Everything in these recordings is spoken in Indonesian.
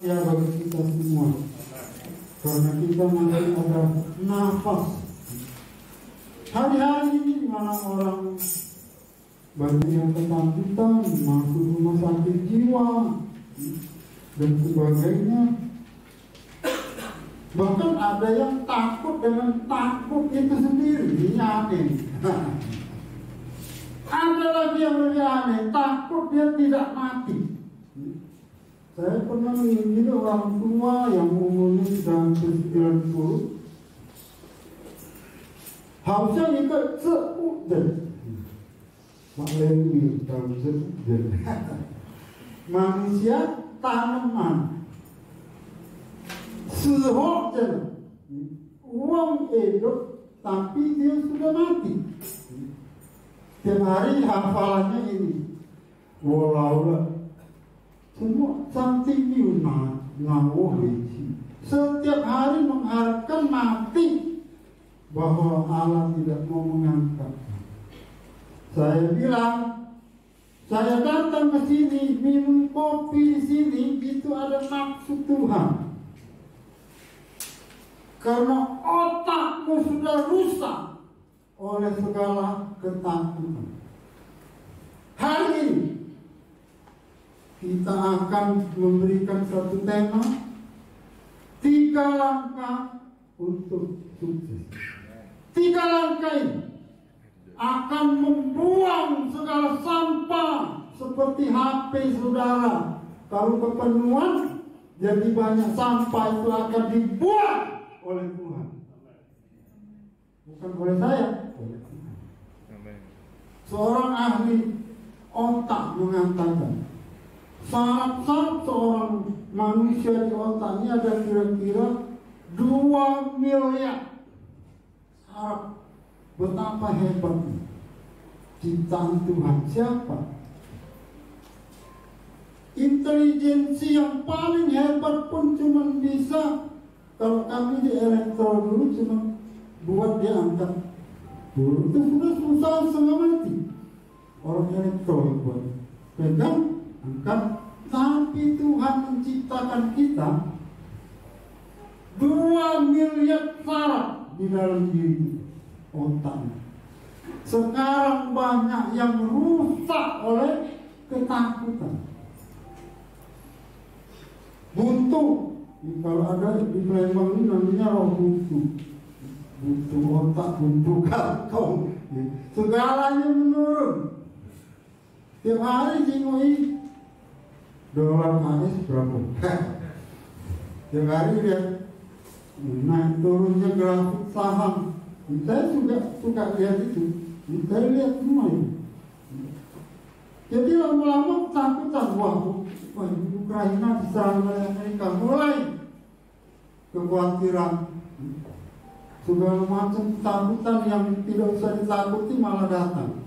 Ya bagi kita semua, karena kita masih ada nafas. Hari-hari ini mana orang banyak yang ketakutan, masuk rumah sakit jiwa dan sebagainya. Bahkan ada yang takut dengan takut itu sendiri, ini aneh. Ada lagi yang lebih aneh, takut dia tidak mati. Saya pernah mengunjungi orang tua yang umurnya sudah 90, harusnya ikut seuden, maklumi dalam seuden. Manusia tanaman, sehoden, uang hidup, tapi dia sudah mati. Tiap hari hafalannya ini, walau semua cantik yuna ngawuh hiji. Setiap hari mengharapkan mati bahwa Allah tidak mau mengangkat. Saya bilang, saya datang ke sini minum kopi di sini itu ada maksud Tuhan. Karena otakmu sudah rusak oleh segala ketakutan. Hari ini kita akan memberikan satu tema 3 langkah untuk sukses. 3 langkah ini akan membuang segala sampah seperti HP saudara. Kalau kepenuhan jadi banyak sampah itu akan dibuang oleh Tuhan. Bukan oleh saya, oleh Tuhan. Seorang ahli otak mengatakan syarat-syarat seorang manusia di otaknya ada kira-kira 2 miliar syarat. Betapa hebatnya ciptaan Tuhan. Siapa? Intelijensi yang paling hebat pun cuma bisa, kalau kami di elektro dulu cuma buat dia angkat dulu, itu sudah susah setengah mati. Orang elektro buat pegang, angkat. Tapi Tuhan menciptakan kita 2 miliar syarat di dalam diri otaknya. Sekarang banyak yang rusak oleh ketakutan. Buntu, kalau ada di Palembang ini namanya roh buntu. Buntu otak, buntu kantong, segalanya menurun. Tiap hari jingui dolar AS berapa? Tiap hari lihat naik turunnya grafik saham. Saya juga suka lihat itu. Saya lihat semua ini. Jadi lama-lama ketakutan, wah Ukraina diserang oleh Amerika, mulai kekhawatiran, segala macam ketakutan yang tidak usah ditakuti malah datang.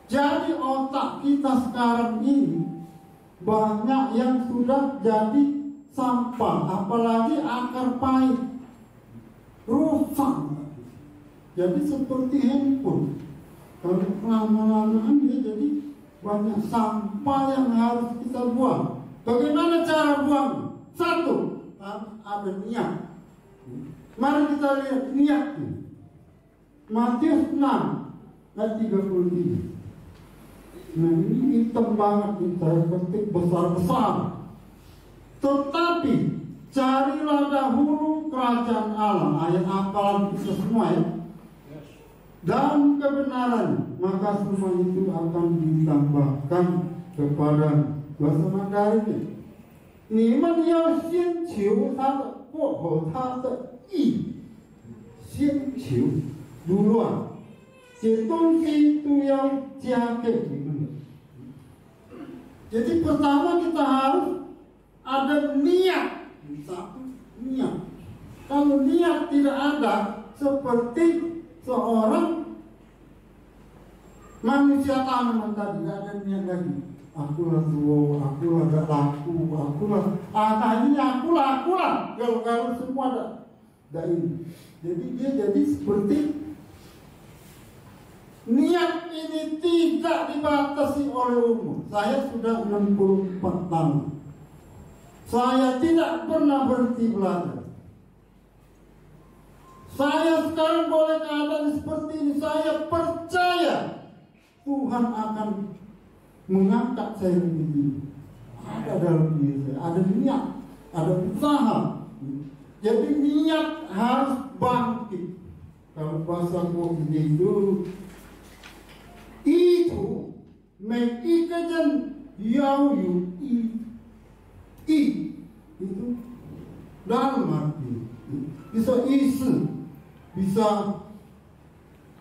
Jadi otak kita sekarang ini banyak yang sudah jadi sampah, apalagi akar pahit, rusak. Jadi seperti handphone, kalau lama-lamaan dia jadi banyak sampah yang harus kita buang. Bagaimana cara buang? 1, ada niat. Mari kita lihat niatnya. Matius 6 ayat 33. Nah ini hitam banget nih, saya ketik besar-besar. Tetapi carilah dahulu kerajaan Allah. Ayat hafalan kita semua ya. Dan kebenaran, maka semua itu akan ditambahkan kepada bahasa Mandarinnya. 你们要先求他的国和他的义，先求 duluan， 这东西都要加给你们。 Jadi pertama kita harus ada niat. Satu, niat. Kalau niat tidak ada, seperti seorang manusia tanaman tadi, tidak ada niat lagi. Akulah tua, akulah gak laku, akulah ini akulah. Kalau semua ada ini. Jadi dia jadi seperti niat ini tidak dibatasi oleh umur. Saya sudah 64 tahun. Saya tidak pernah berhenti belajar. Saya sekarang boleh keadaan seperti ini. Saya percaya Tuhan akan mengangkat saya begini. Ada dalam diri saya, ada niat, ada usaha. Jadi niat harus bangkit. Kalau bahasa Korea itu mengikajan yau itu dalam arti bisa isu, bisa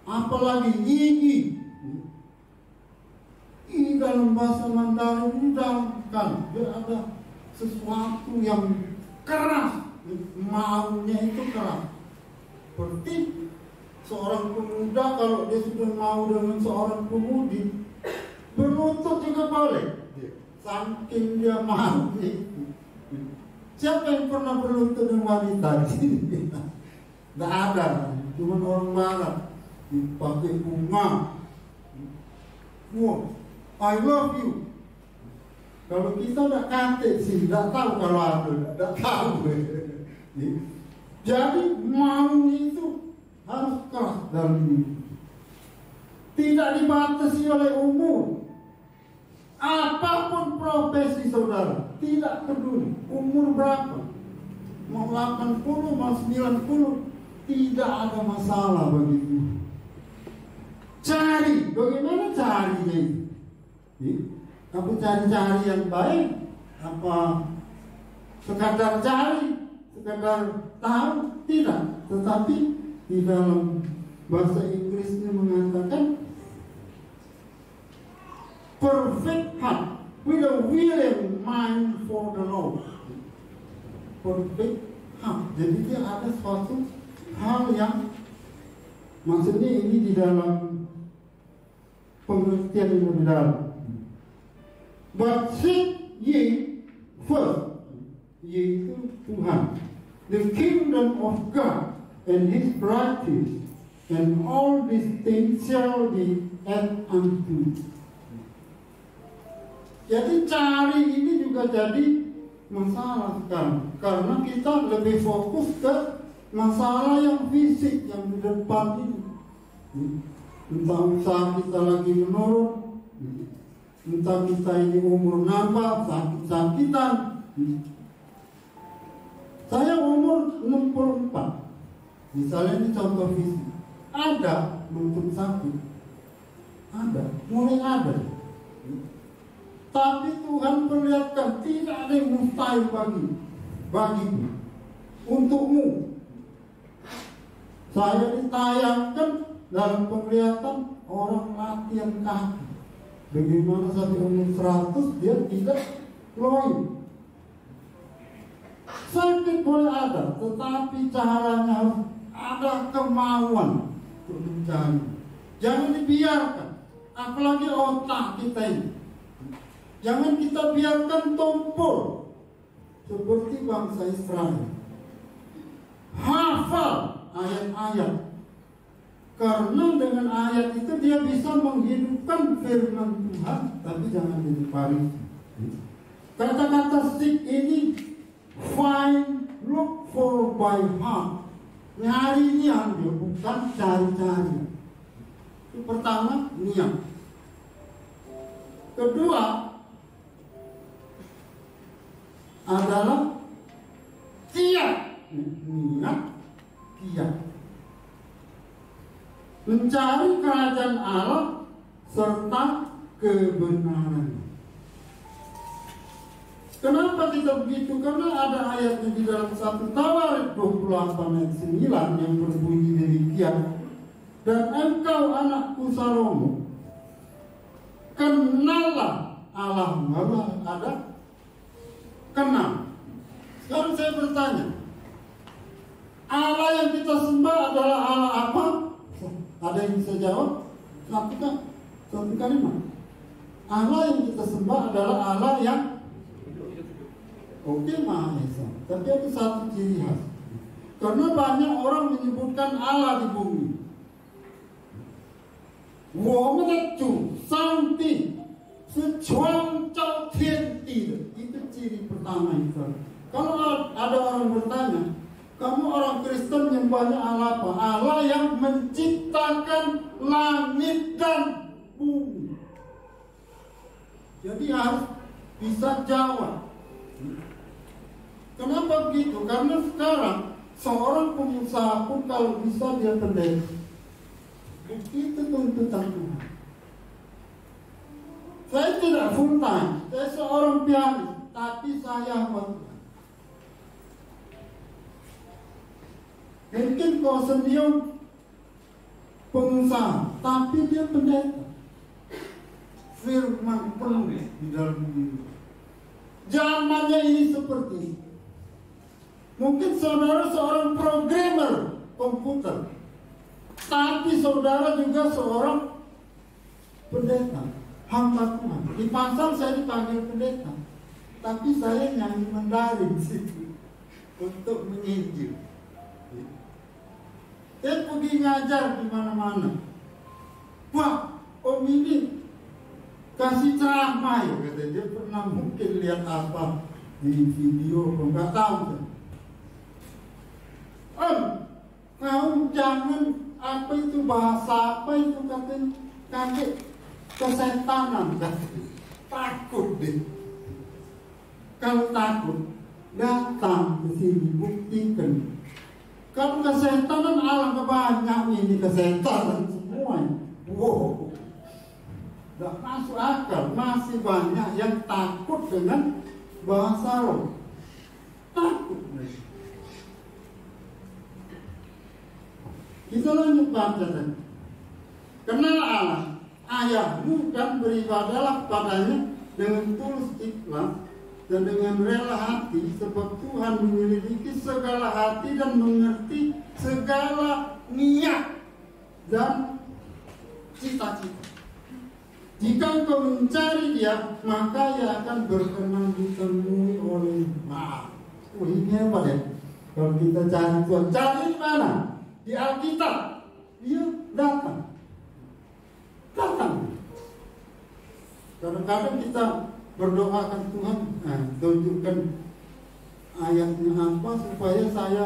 apalagi ini dalam bahasa Mandarin ini kan dia ada sesuatu yang keras, maunya itu keras. Seperti seorang pemuda kalau dia sudah mau dengan seorang pemudi, berlutut juga boleh. Saking dia mau. Siapa yang pernah berlutut dengan wanita? Tidak ada, cuma orang barat dipakai bunga. Wow, I love you. Kalau kita tidak kate sih, tidak tahu kalau ada, tidak tahu. Jadi mau itu harus keras dalam diri. Tidak dibatasi oleh umur. Apapun profesi saudara, tidak peduli umur berapa, mau 80, mau 90, tidak ada masalah begitu. Cari, bagaimana carinya itu? Apa cari-cari yang baik? Apa sekadar cari, sekadar tahu? Tidak. Tetapi di dalam bahasa Inggrisnya mengatakan perfect heart with a willing mind for the Lord. Perfect heart. Jadi dia ada suatu hal yang maksudnya ini di dalam pengertian yang lebih dalam. But seek ye first, yaitu Tuhan, the kingdom of God and His righteousness, and all these things shall be added unto you. Jadi cari ini juga jadi masalah sekarang, karena kita lebih fokus ke masalah yang fisik yang di depan ini. Entah usaha kita lagi menurun, entah kita ini umur nambah, sakit-sakitan. Saya umur 64. Misalnya ini contoh fisik. Ada lutut sakit. Ada, mulai ada. Tapi Tuhan perlihatkan tidak ada yang mustahil bagimu, untukmu. Saya ditayangkan dalam penglihatan orang latihan kaki. Bagaimana sampai umur 100 dia tidak loin. Sakit boleh ada, tetapi caranya harus ada kemauan untuk mencari. Jangan dibiarkan, apalagi otak kita ini. Jangan kita biarkan tumpul seperti bangsa Israel. Hafal ayat-ayat, karena dengan ayat itu dia bisa menghidupkan firman Tuhan, tapi jangan jadi parisi. Kata-kata seek ini find, look for by heart. Nyari niat, bukan cari-cari. Itu pertama, niat. Kedua adalah kiat. Niat, kiat. Mencari kerajaan Allah serta kebenaran. Kenapa kita begitu? Karena ada ayatnya di dalam 1 Tawarik 28 ayat 9 yang berbunyi demikian. Dan engkau anakku Salomo, kenallah Allahmu. Ada kenal. Sekarang saya bertanya, Allah yang kita sembah adalah Allah apa? Ada yang bisa jawab? Satu kalimat. Allah yang kita sembah adalah Allah yang Maha Esa. Tapi ada satu ciri khas. Karena banyak orang menyebutkan Allah di bumi. Itu ciri pertama itu. Kalau ada orang bertanya, kamu orang Kristen nyembahnya Allah apa? Allah yang menciptakan langit dan bumi. Jadi harus bisa jawab. Kenapa begitu? Karena sekarang seorang pengusaha pun kalau bisa dia pendeta. Itu tuntutan Tuhan. Saya tidak full time, saya seorang pianis, tapi saya Tuhan. Mungkin kau senior pengusaha, tapi dia pendeta. Firman penuh di dalam diri. Zamannya ini seperti ini. Mungkin saudara seorang programmer komputer, tapi saudara juga seorang pendeta, hamba Tuhan. Di pasar saya dipanggil pendeta, tapi saya nyanyi Mandarin situ untuk menginjil. Saya pergi ngajar di mana-mana. Wah, Om ini kasih ceramah ya, katanya. Dia pernah mungkin lihat apa di video, nggak tahu. Om, kau jangan apa itu bahasa apa itu katanya, kakek kesetanan katanya. Takut deh. Kalau takut, datang ke sini buktikan. Kalau kesetanan alam banyak ini kesetanan semua. Wow, tidak masuk akal. Masih banyak yang takut dengan bahasa roh. Takut. Kita lanjut baca. Kenal Allah, ayahmu, dan beribadalah padanya dengan tulus ikhlas dan dengan rela hati, sebab Tuhan menyelidiki segala hati dan mengerti segala niat dan cita-cita. Jika engkau mencari Dia, maka Ia akan berkenan ditemui oleh Allah. Oh, ini apa ya? Kalau kita cari Tuhan, cari di mana? Di Alkitab. Dia datang. Kadang-kadang kita berdoakan Tuhan, tunjukkan ayatnya apa supaya saya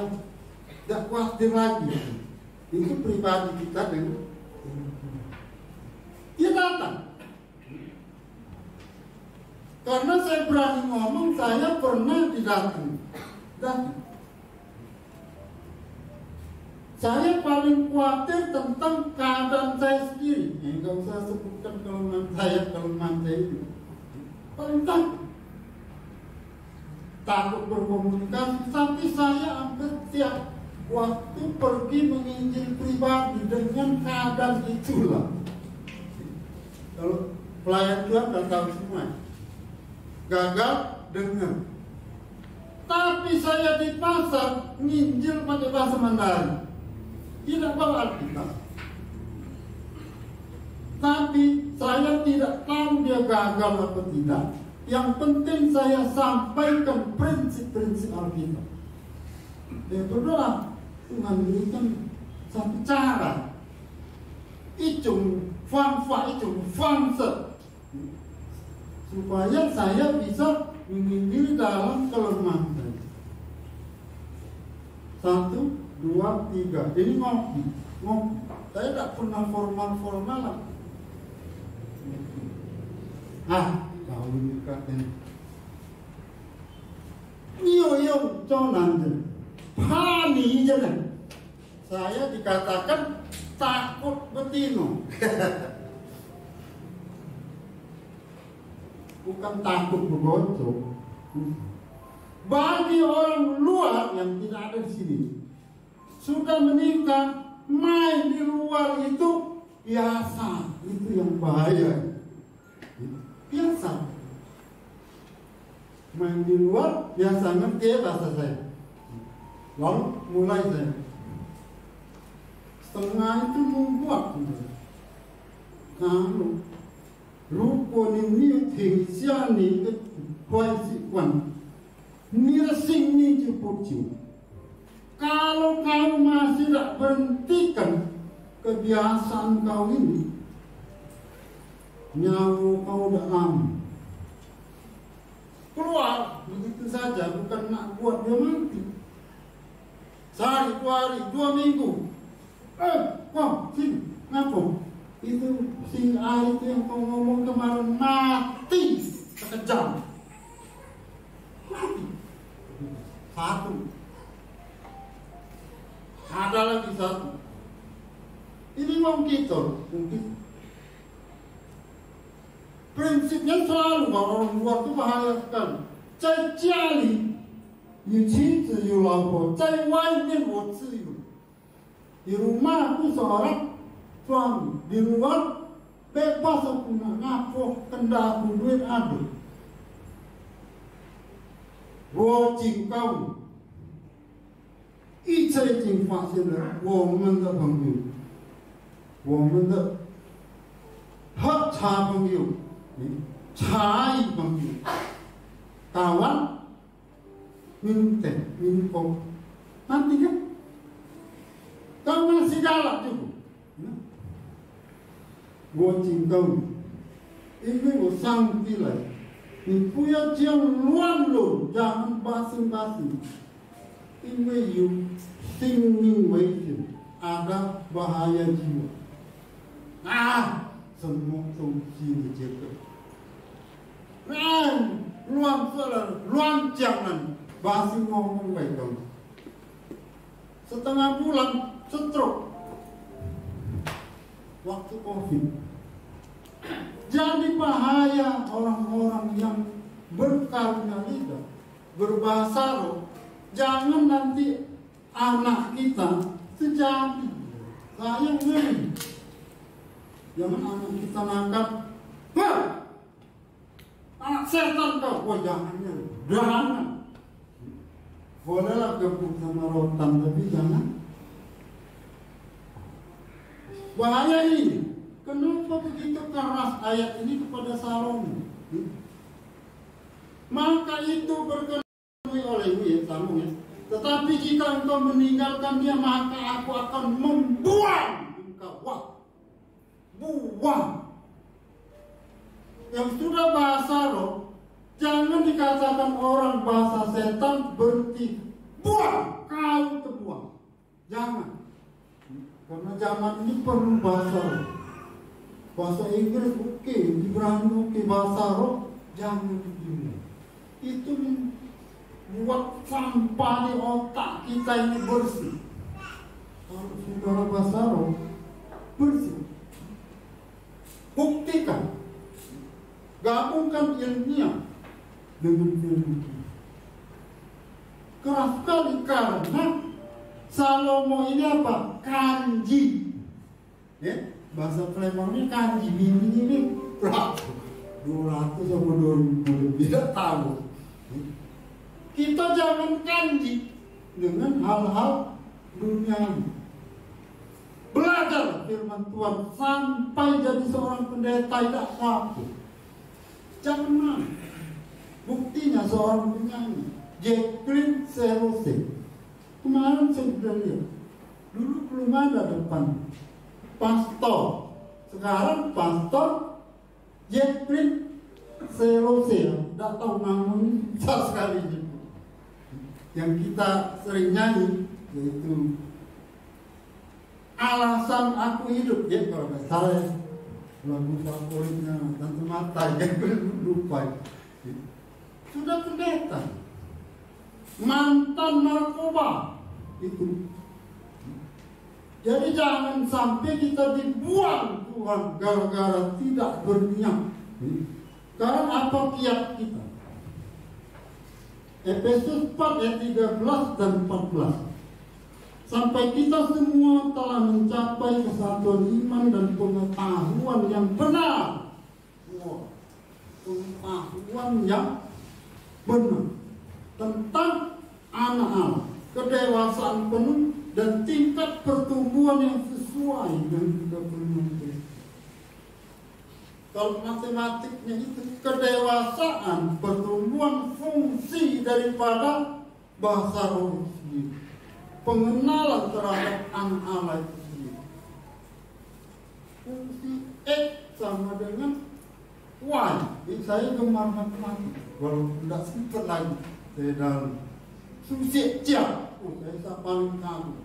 tidak khawatir lagi. Itu pribadi kita dengan Dia datang. Karena saya berani ngomong, saya pernah didatangi. Saya paling khawatir tentang keadaan saya sendiri. Enggak usah sebutkan kelemahan saya itu. Paling takut berkomunikasi, tapi saya hampir tiap waktu pergi menginjil pribadi dengan keadaan itulah. Kalau pelayan Tuhan tak tahu semua, gagal dengar. Tapi saya di pasar nginjil pakai bahasa Mandarin, tidak bawa Alkitab. Tapi saya tidak tahu dia gagal atau tidak. Yang penting saya sampaikan prinsip-prinsip Alkitab. Dia berdoa, Tuhan berikan satu cara. Supaya saya bisa menginjil dalam kelemahan saya. 1, 2, 3. Jadi ngopi. Saya tidak pernah formal. Kau ini katanya Iyo conan Pani aja. Saya dikatakan takut betino. Bukan takut begocok. Bagi orang luar yang tidak ada di sini, sudah menikah, main di luar itu biasa. Itu yang bahaya. Biasa. Main di luar biasa, ngerti bahasa saya. Lalu mulai saya setengah itu membuat kalau rupo ni tingsiani ke kuasikan nirasing ni cukup. Kalau kau masih tak berhentikan kebiasaan kau ini, nyawa kau dah aman. keluar begitu saja, bukan nak buat dia mati. Sehari, 2 hari, 2 minggu. Kok sini, ngapa? Itu si A itu yang kau ngomong kemarin mati sekejam. Mati. 1. Ada lagi 1. Ini mungkin. Prinsipnya selalu orang luar itu bahaya sekali. 在家里有妻子有老婆，在外面我自由。Di rumah aku seorang suami, di luar bebas aku nak ngapok kendak aku duit ada. 我警告你，一切已经发现了，我们的朋友，我们的喝茶朋友，茶艺朋友，kawan minum teh, minum kopi, nanti kan kau masih galak juga. 我警告你，因为我上帝来，你不要这样乱伦，jangan basi-basi，因为有性命危险，ada bahaya jiwa. Semua solusi dijaga. Luang jangan basi ngomong baik dong. Setengah bulan stroke. Waktu COVID. Jadi bahaya orang-orang yang berkarunia lidah, berbahasa roh. Jangan nanti anak kita sejati. Sayang nih. Jangan anak kita nangkap. Anak setan kau. Wah jangan. Bolehlah gebuk sama rotan, tapi jangan. Bahaya ini. Kenapa begitu keras ayat ini kepada Salomo? Maka itu berkenan olehmu ya, Salomo ya. Tetapi jika engkau meninggalkan dia, maka aku akan membuang engkau. Wah, buang. Yang sudah bahasa roh, jangan dikatakan orang bahasa setan berarti buang, kau terbuang. Jangan. Karena zaman ini perlu bahasa roh. Bahasa Inggris oke, Ibrani oke, bahasa roh jangan begini. Itu buat sampah di otak kita ini bersih. Kalau saudara bahasa roh bersih, buktikan. Gabungkan ilmiah dengan ilmu. Keras sekali karena Salomo ini apa? Kanji. Ya, bahasa Palembang ini kanji. Ini berapa? 200 sama 2000 lebih tahu. Kita jangan kanji dengan hal-hal duniawi. Belajar firman Tuhan sampai jadi seorang pendeta tidak mampu. Jangan malu. Buktinya seorang penyanyi Jacqueline Serose. Kemarin saya sudah lihat. Dulu belum ada depan pastor. Sekarang pastor Jacqueline Serose. Tidak tahu namanya besar sekali itu. Yang kita sering nyanyi yaitu alasan aku hidup. Ya kalau nggak salah ya. Lagu favoritnya Tante Mata yang lupa. Sudah pendeta, mantan narkoba itu. Jadi jangan sampai kita dibuang Tuhan gara-gara tidak berniat. Karena apa kiat kita? Efesus 4 ayat 13 dan 14. Sampai kita semua telah mencapai kesatuan iman dan pengetahuan yang benar. Pengetahuan yang benar tentang anak Allah, kedewasaan penuh dan tingkat pertumbuhan yang sesuai dengan kepenuhan Kristus. Kalau matematiknya itu kedewasaan, pertumbuhan fungsi daripada bahasa roh sendiri. Pengenalan terhadap anak Allah itu sendiri. Fungsi X sama dengan Wah, saya gemar matematik. Walaupun tidak sempat lagi saya dalam susik cia. Saya paling tahu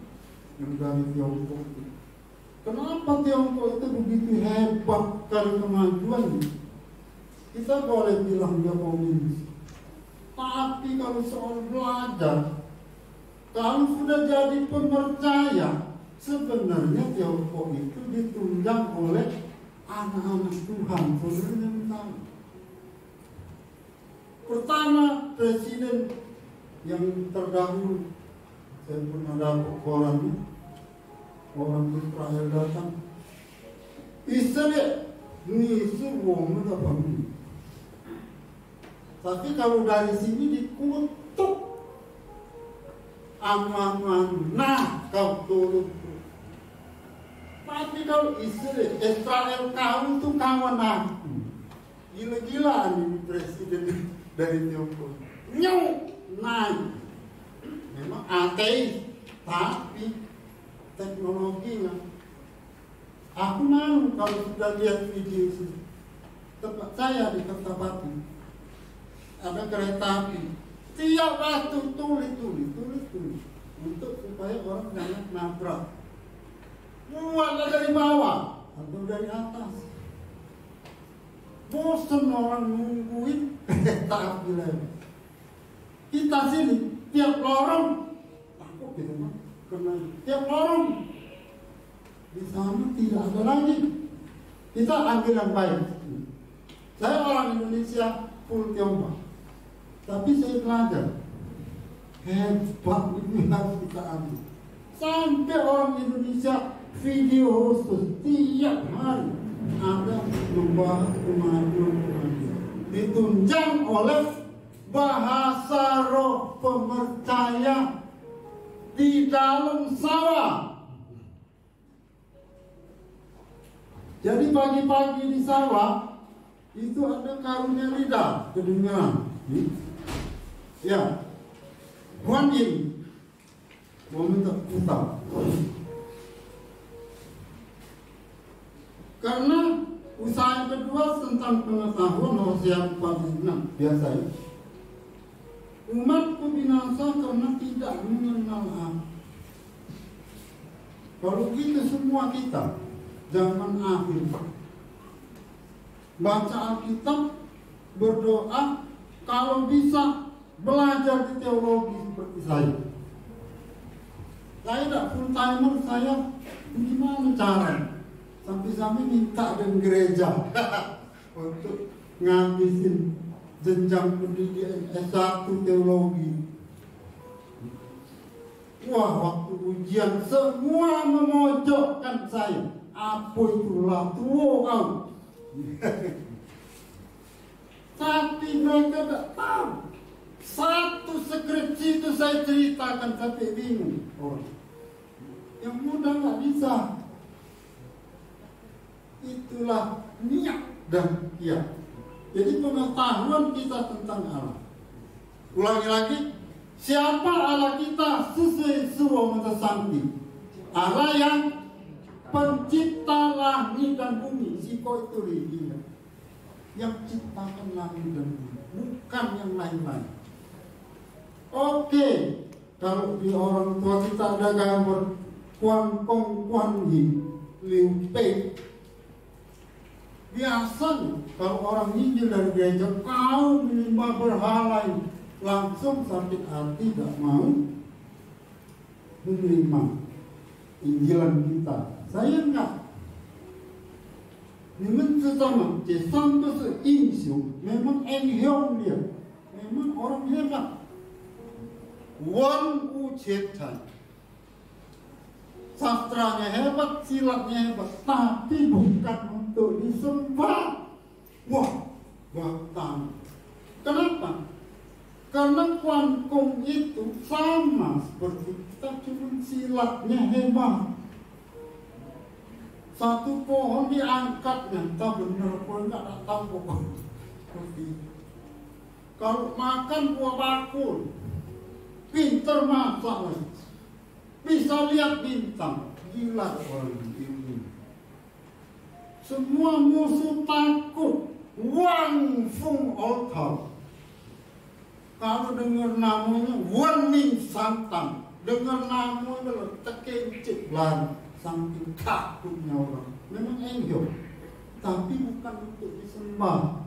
yang dari Tiongkok itu. Kenapa Tiongkok itu begitu hebat kali kemajuannya? Kita boleh bilang dia komunis, tapi kalau soal belajar, kalau sudah jadi pemercaya, sebenarnya Tiongkok itu ditunjang oleh anak-anak Tuhan. Sebenarnya tahu. Pertama, presiden yang terdahulu, saya pernah dapat korannya, orang Israel datang, Israel ini wong apa ini? Tapi kalau dari sini dikutuk, aman, nah kau tolong. Tapi kalau Israel kau itu kawan aku, gila-gilaan ini presiden dari Tiongkok, naik. Memang ateis, tapi teknologinya. Aku malu kalau sudah lihat video itu. Tempat saya di Kertapati ada kereta api. Tiap waktu tulis untuk supaya orang jangan nabrak. Muatnya dari bawah atau dari atas. Bosan orang nungguin kereta api lagi. Kita sini tiap lorong takut gitu kan, karena tiap lorong di sana tidak ada lagi. Kita ambil yang baik. Saya orang Indonesia full Tiongkok, tapi saya belajar hebat ini harus kita ambil. Sampai orang Indonesia video khusus tiap hari ada membahas kemajuan ditunjang oleh bahasa roh pemercaya di dalam sawah. Jadi pagi-pagi di sawah itu ada karunia lidah kedengaran. Ya, Huan Yin mau minta utang. Karena usaha yang kedua tentang pengetahuan Hosea 4:6 biasanya. Umatku binasa karena tidak mengenal aku. Kalau gitu semua kita zaman akhir baca Alkitab, berdoa, kalau bisa belajar di teologi seperti saya. Saya tidak full timer, saya gimana cara sampai minta dengan gereja untuk ngabisin jenjang pendidikan S1 teologi. Wah, waktu ujian semua memojokkan saya. Apa itulah tua kau? Tapi mereka tak tahu. Satu skripsi itu saya ceritakan sampai bingung. Yang muda nggak bisa. Itulah niat dan kiat. Jadi pengetahuan kita tentang Allah. Ulangi lagi, siapa Allah kita sesuai suruh mentasanti? Allah yang pencipta langit dan bumi. Siko itu dia yang ciptakan langit dan bumi, bukan yang lain-lain. Oke, kalau di orang tua kita ada gambar Kuan Kong Kuan Yin Liu Pei. Biasanya kalau orang Injil dari gereja, kau menyembah berhala ini, langsung sakit hati tidak mau menerima Injilan kita. Saya enggak. Memang sesama, sampai seinsyum, memang enghyong dia, memang orang hebat. Wan U Cetan, sastranya hebat, silatnya hebat, tapi bukan untuk disembah. Wah, bahkan kenapa? Karena Kuan Kong itu sama seperti kita, cuma silatnya hebat. Satu pohon diangkatnya, entah benar pun enggak tahu pokoknya. Kalau makan buah bakul, pinter masak, bisa lihat bintang, gila orang ini. Semua musuh takut Wang Fung Altar. Kalau dengar namanya Wening Santang, dengar namanya terkencik lan saking takutnya orang. Memang enggak, tapi bukan untuk disembah.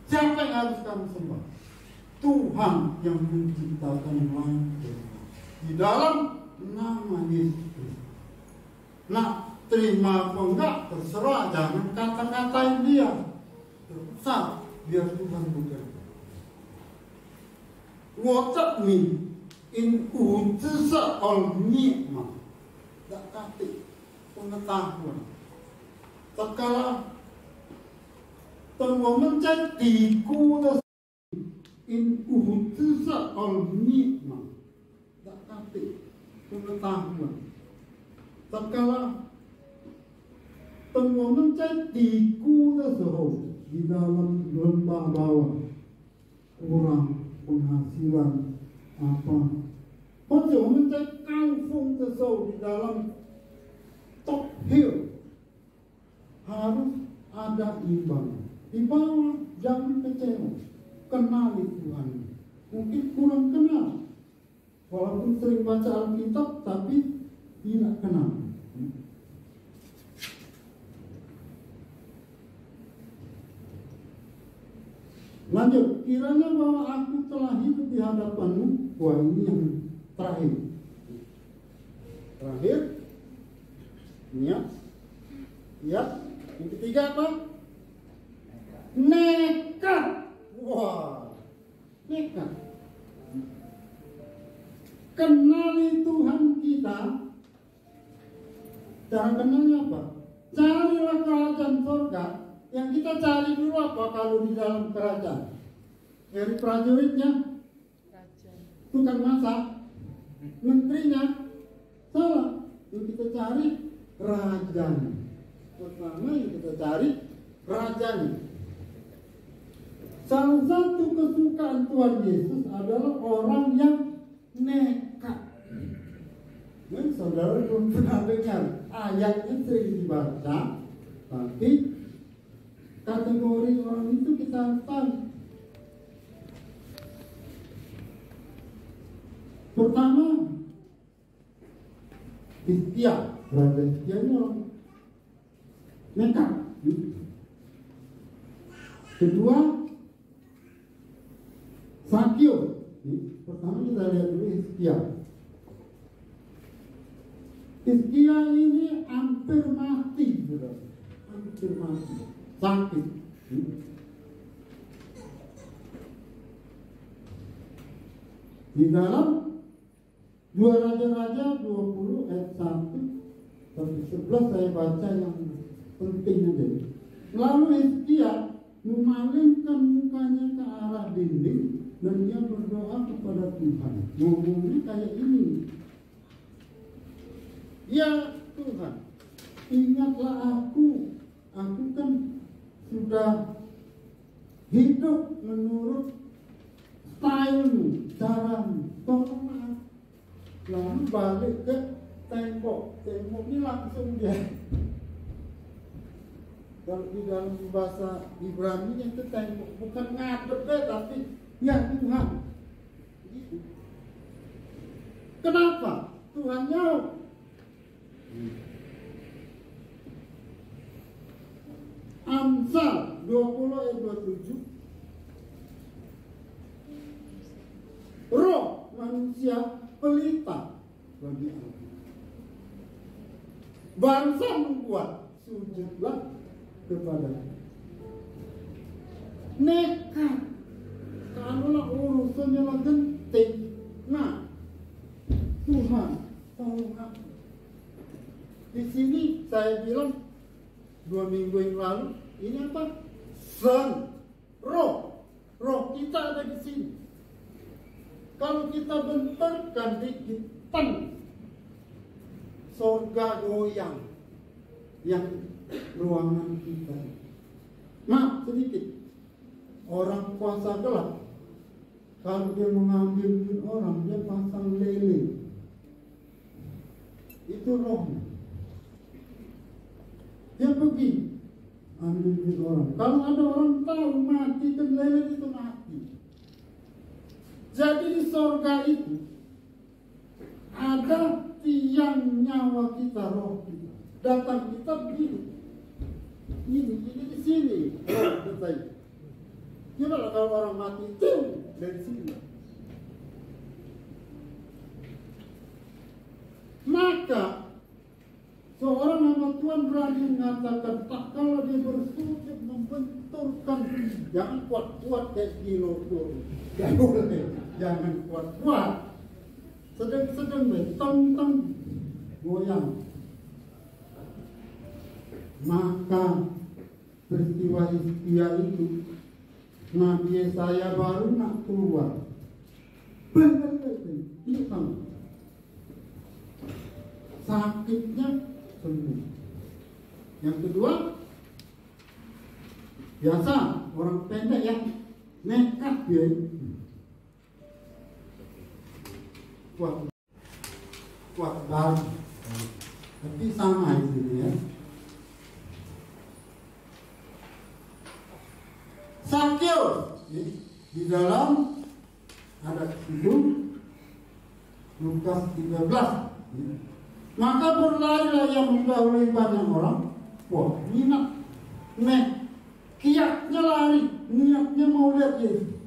Siapa yang harus kami sembah? Tuhan yang menciptakan langit di dalam nama Yesus. Nah, terima apa enggak terserah, jangan kata-katain dia. Terusah biar Tuhan bekerja. Watak ni in utisa al nikmat tak kati pengetahuan. Tatkala tengok menjadi kuda in utisa al nikmat tak kati pengetahuan. Tatkala tengok menjadi kuda sehow di dalam lembah bawah kurang penghasilan apa, pojok mencari kampung tersau di dalam top hill harus ada imbang. Di bawah jangan kecewa, kenali Tuhan. Mungkin kurang kenal, walaupun sering baca Alkitab tapi tidak kenal. Lanjut, kiranya bahwa aku telah hidup di hadapanmu. Wah, ini yang terakhir. Terakhir, niat. Yang ketiga apa? Nekat. Wah, nekat. Kenali Tuhan kita. Cara kenalnya apa? Carilah kerajaan surga. Yang kita cari dulu apa kalau di dalam kerajaan? Dari prajuritnya, tukang masak, menterinya, salah. Yang kita cari rajanya. Pertama yang kita cari rajanya. Salah satu kesukaan Tuhan Yesus adalah orang yang nekat. Dan saudara belum pernah dengar ayatnya sering dibaca, tapi kategori orang itu kita tahu. Pertama, Hizkia, Raja Hizkia ini orang nekat. Kedua, Sakio. Pertama kita lihat dulu Hizkia. Hizkia ini hampir mati, hampir mati. Sakit. Di dalam 2 Raja-Raja 20 ayat 1 sampai 11 saya baca yang penting aja. Lalu Hizkia memalingkan mukanya ke arah dinding dan dia berdoa kepada Tuhan. Ngomongnya kayak ini. Ya Tuhan, ingatlah aku kan sudah hidup menurut stylemu, caramu, tolonglah. Lalu balik ke tembok ini langsung dia. Kalau di dalam bahasa Ibrani itu tembok, bukan ngadep tapi ya Tuhan. Kenapa? Tuhan jauh. Amsal 20 ayat 27. Roh manusia pelita bagi Allah. Bangsa membuat sujudlah kepada nekat. Kalaulah urusannya lah genting. Nah, Tuhan tolong aku. Di sini saya bilang 2 minggu yang lalu, ini apa? Roh kita ada di sini. Kalau kita benturkan dikit, surga goyang yang ruangan kita. Maaf sedikit, orang kuasa gelap, kalau dia mengambil duit orang, dia pasang lele. Itu rohnya. Dia pergi ambil duit orang. Kalau ada orang tahu mati, terlelet itu mati. Jadi di sorga itu ada tiang nyawa kita, roh kita. Datang kita begini. Ini di sini roh kita itu. Gimana kalau orang mati itu dari sini? Maka seorang hamba Tuhan berani mengatakan, tak kalau dia bersujud membenturkan, jangan kuat-kuat kayak kilo tuh, jangan kuat-kuat, sedang-sedang tong-tong goyang. Maka peristiwa Hizkia itu Nabi Yesaya baru nak keluar, hilang, sakitnya sembuh. Yang kedua, biasa orang pendek yang nekat dia kuat banget, tapi sama itu ya. Sakyus di dalam ada itu Lukas 13. Maka berlarilah yang mendahului banyak orang. Wah, minat, kiatnya lari, niatnya mau lihat Yesus.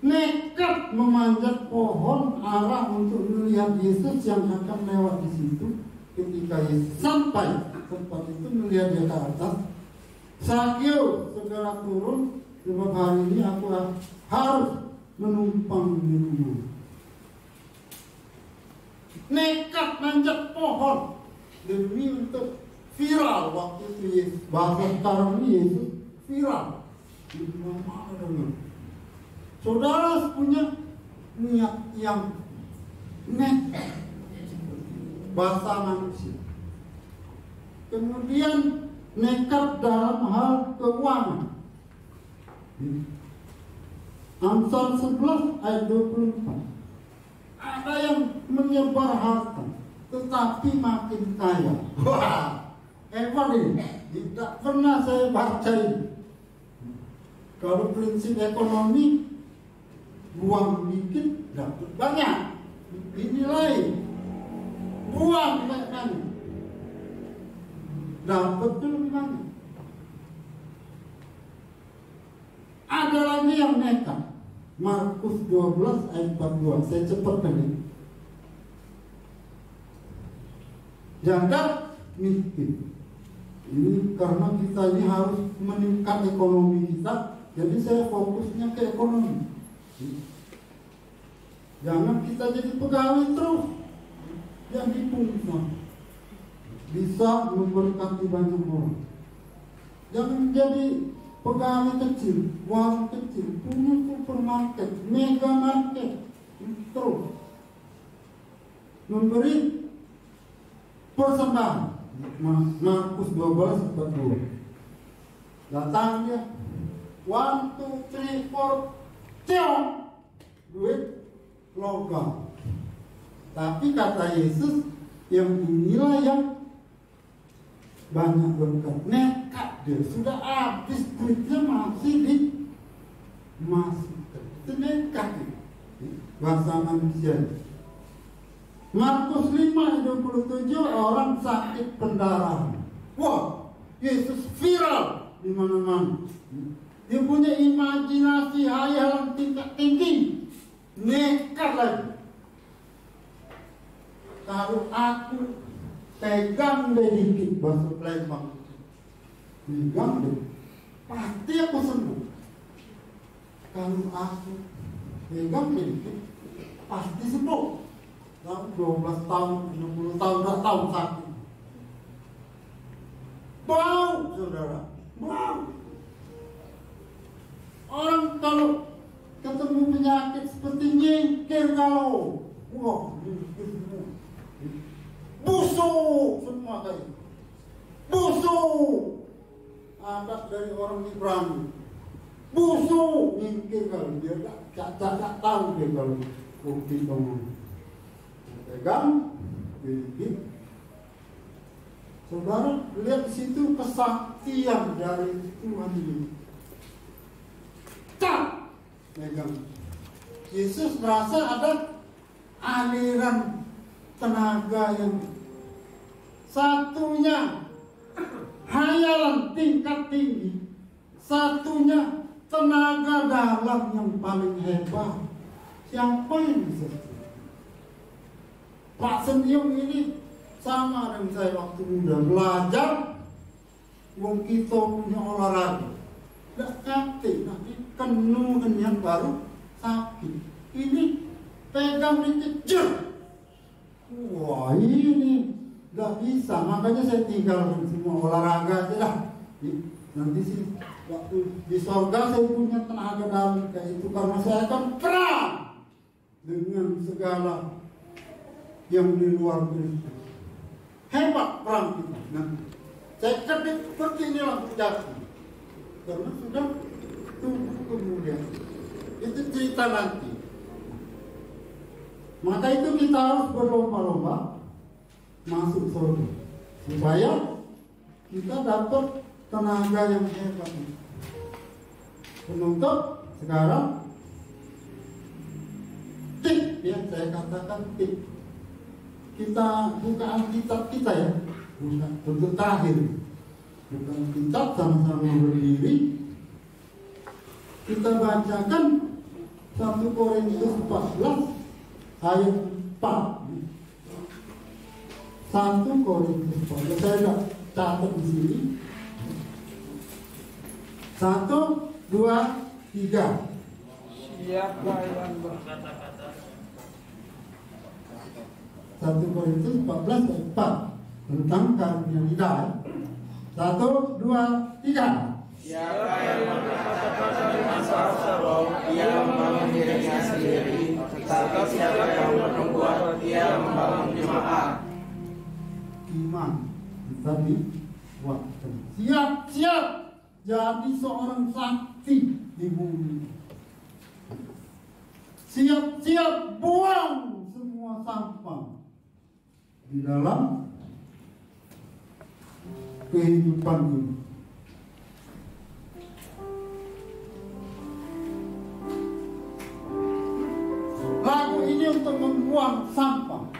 Nekat memanjat pohon arah untuk melihat Yesus yang akan lewat di situ. Ketika Yesus sampai tempat itu melihat dia ke atas, Sakyus segera turun, sebab hari ini aku harus menumpang di rumah. Nekat manjat pohon demi untuk viral waktu itu Yesus. Bahasa sekarang ini Yesus viral di mana-mana. Saudara punya niat yang nekat, bahasa manusia. Kemudian nekat dalam hal keuangan. Amsal 11 ayat 24. Ada yang menyebar harta tetapi makin kaya. Wah, hebat ini. Tidak pernah saya baca ini. Kalau prinsip ekonomi, buang dikit dapat banyak. Dinilai buang banyak, dapat lebih banyak. Ada lagi yang nekat. Markus 12 ayat 42. Saya cepatkan ini. Jaga miskin. Ini karena kita ini harus meningkat ekonomi kita. Jadi saya fokusnya ke ekonomi. Jangan kita jadi pegawai terus. Jadi pungsa. Bisa memberkati banyak orang. Jangan jadi pegawai kecil, warung kecil, punya supermarket, mega market, terus memberi persembahan. Markus 12 42. Datang dia, 1, 2, 3, 4, cium, duit logam. Tapi kata Yesus, yang inilah yang banyak berkat. Nekat dia, sudah habis duitnya masih itu nekat. Bahasa manusia. Markus 5:27, orang sakit pendarahan. Wah, Yesus viral di mana-mana. Dia punya imajinasi hayalan tingkat tinggi. Nekat lagi. Kalau aku pegang deh dikit, bahasa Palembang, pegang deh, pasti aku sembuh. Kalau aku pegang deh dikit, pasti sembuh. Dalam 12 tahun, 60 tahun, gak tahu sakit. Bau, saudara, bau. Orang kalau ketemu penyakit seperti nyingkir kalau, wah, nyingkir semua. Busuk semua kayak busuk. Anak dari orang Ibrani, busuk, nyingkir kalau dia gak tahu dia kalau bukti bangun. Pegang, gigit, Saudara lihat di situ kesaktian dari Tuhan ini. Tak megang. Yesus merasa ada aliran tenaga yang satunya hayalan tingkat tinggi, satunya tenaga dalam yang paling hebat. Siapa yang bisa? Pak Seniung ini sama dengan saya waktu muda belajar. Wong kita punya olahraga, tidak ngerti, nanti kenuh yang baru sakit. Ini pegang dikejar. Wah ini nggak bisa, makanya saya tinggalkan semua olahraga aja dah. Nanti sih waktu di sorga saya punya tenaga dalam kayak itu, karena saya akan perang dengan segala yang di luar Kristus. Hebat perang kita. Nah, saya ketik seperti inilah terjadi, karena sudah tunggu kemudian. Itu cerita nanti. Maka itu kita harus berlomba-lomba masuk surga supaya kita dapat tenaga yang hebat. Penutup sekarang tip, ya saya katakan tip. Kita buka Alkitab kita ya, bukan untuk terakhir. Buka Alkitab, sama-sama berdiri. Kita bacakan 1 Korintus 14 ayat 4. 1 Korintus 14. Saya sudah catat di sini. 1, 2, 3. Siapa yang berkata-kata? 1 Korintus 14 ayat 4 tentang karunia lidah. 1, 2, 3. Siapa yang berkata-kata dengan salah, ia membangun dirinya sendiri, tetapi siapa yang berbuat, ia membangun jemaat. Iman kita dibuatkan siap-siap jadi seorang saksi di bumi. Siap-siap buang semua sampah di dalam kehidupan ini. Lagu ini untuk membuang sampah.